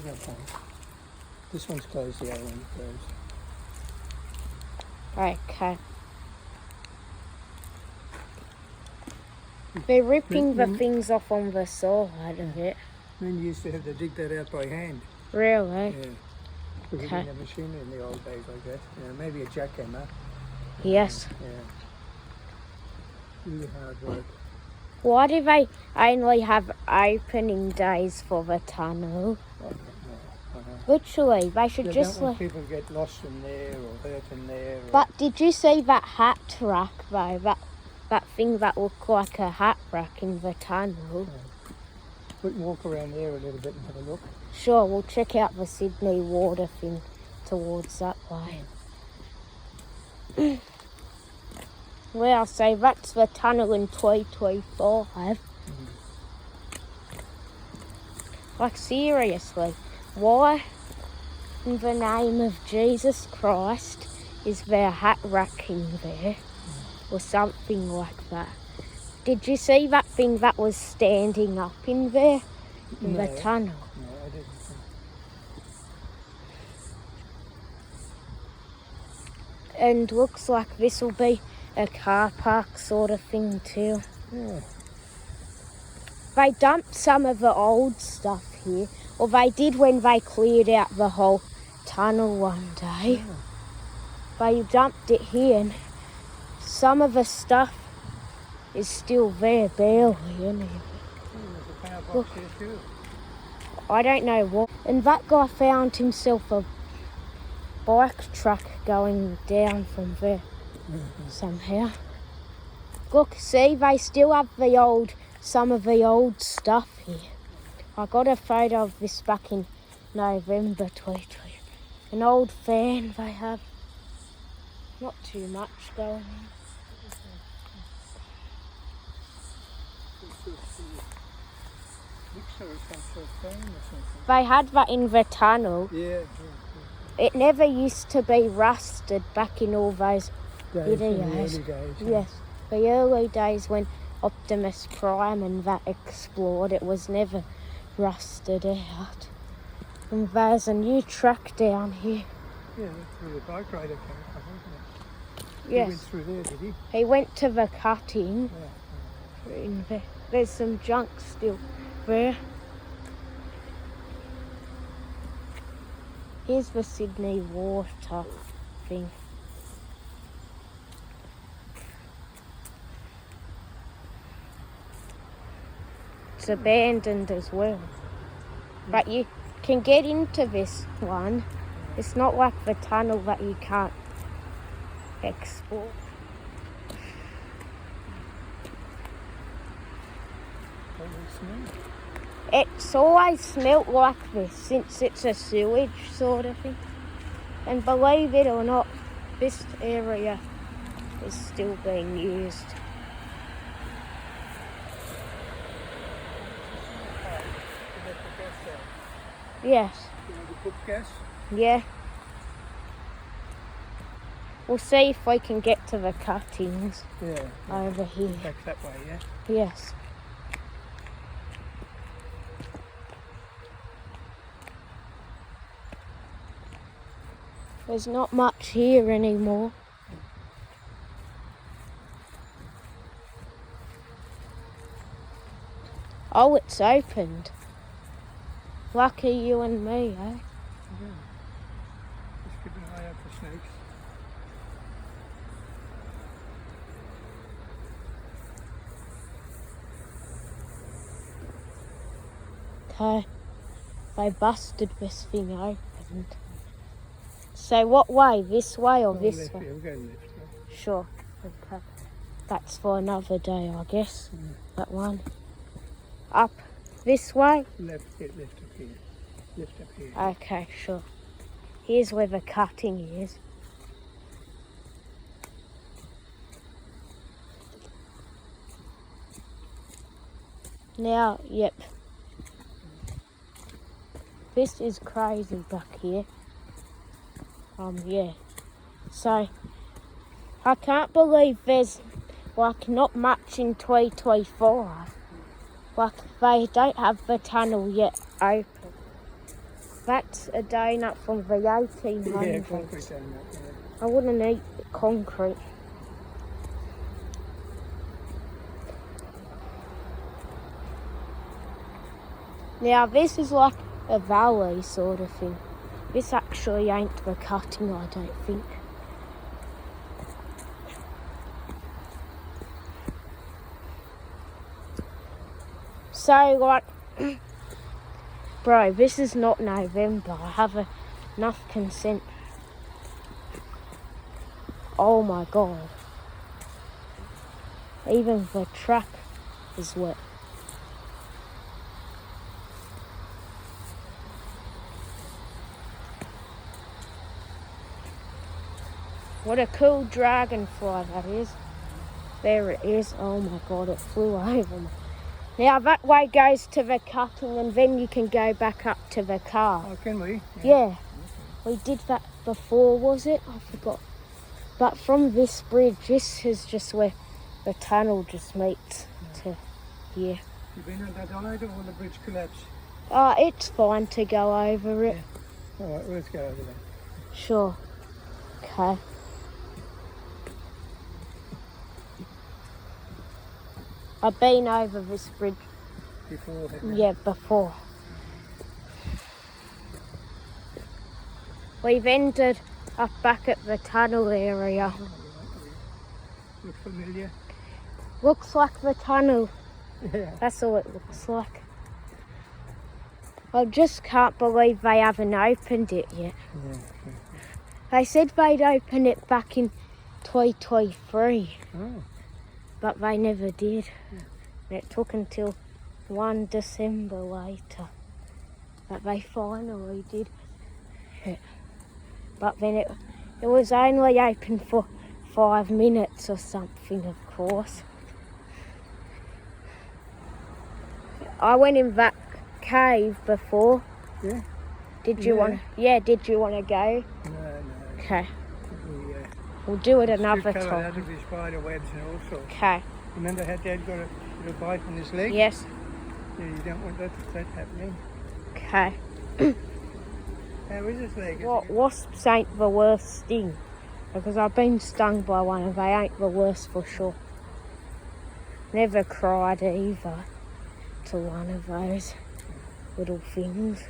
Okay. This one's closed, the other one's closed. Okay. They're ripping the things off on the side of it. Men used to have to dig that out by hand. Really? Yeah. Because we didn't have machinery in the old days like that. Maybe a jackhammer. Yes. Really hard work. Why do they only have opening days for the tunnel? I don't know. Literally, they should just... don't want people to get lost in there or hurt in there. But did you see that hat rack though? That thing that looked like a hat rack in the tunnel? We can walk around there a little bit and have a look. Sure, we'll check out the Sydney water thing towards that way. Well, so that's the tunnel in 2025. Like, seriously, why in the name of Jesus Christ is there a hat rack in there? Or something like that. Did you see that thing that was standing up in there? In the tunnel? No, I didn't. And looks like this will be a car park sort of thing too. Yeah. They dumped some of the old stuff here, or they did when they cleared out the whole tunnel one day. Yeah. They dumped it here, and some of the stuff is still there, barely, isn't it? There's a power box Look. here too. I don't know what. And that guy found himself a bike truck going down from there somehow. Look, see, they still have some of the old stuff here. I got a photo of this back in November 2020. An old fan they have. Not too much going on. They had that in the tunnel. Yeah. It never used to be rusted back in all those Days, in the videos. early days. Yes, the early days when Optimus Prime and that explored, it was never rusted out. And there's a new truck down here. Yeah, that's where the bike rider came from, wasn't it? Yes. He went through there, did he? He went to the cutting. Yeah. In there. There's some junk still there. Here's the Sydney water thing. It's abandoned as well. But you can get into this one. It's not like the tunnel that you can't explore. It's always smelt like this since it's a sewage sort of thing. And believe it or not, this area is still being used. Yes. Put gas? Yeah. We'll see if we can get to the cuttings over here. Back that way, yeah? Yes. There's not much here anymore. Oh, it's opened. Lucky you and me, eh? Yeah. Just keep an eye out for snakes. Okay. They busted this thing open. So what way? This way or this left, way? yeah, we'll go left. Yeah. Sure. Okay. That's for another day, I guess. That one. Up this way? Left up here. Left up here. Okay, sure. Here's where the cutting is. Now, yep. This is crazy back here. Yeah. So, I can't believe there's, like, not much in 2025. Like, they don't have the tunnel yet open. That's a donut from the 1800s. Yeah, concrete donut. Yeah. I wouldn't eat concrete. Now this is like a valley sort of thing. This actually ain't the cutting, I don't think. So like, bro, this is not November. I have enough consent. Oh my god. Even the track is wet. What a cool dragonfly that is. There it is. Oh my god, it flew over me. Now that way goes to the cutting and then you can go back up to the car. Oh, can we? Yeah. We did that before, was it? I forgot. But from this bridge, this is just where the tunnel just meets to here. You've been on that either or the bridge collapsed? It's fine to go over it. Yeah. Alright, let's go over there. Sure. Okay. I've been over this bridge. Before, haven't you? Yeah, before. We've ended up back at the tunnel area. Look familiar? Looks like the tunnel. Yeah. That's all it looks like. I just can't believe they haven't opened it yet. Yeah. They said they'd open it back in 2023, Oh. but they never did. And it took until 1 December later that they finally did it. But then it was only open for 5 minutes or something, of course. I went in that cave before. Yeah? Did you Yeah. want? Yeah. Did you want to go? No. Okay. We, We'll do it another covered out time. of his spider webs and all sorts. Okay. Remember how Dad got a little bite on his leg? Yes. Yeah, you don't want that happening. Okay. How is his leg? What wasps ain't the worst sting, because I've been stung by one and they ain't the worst for sure. Never cried either to one of those little things.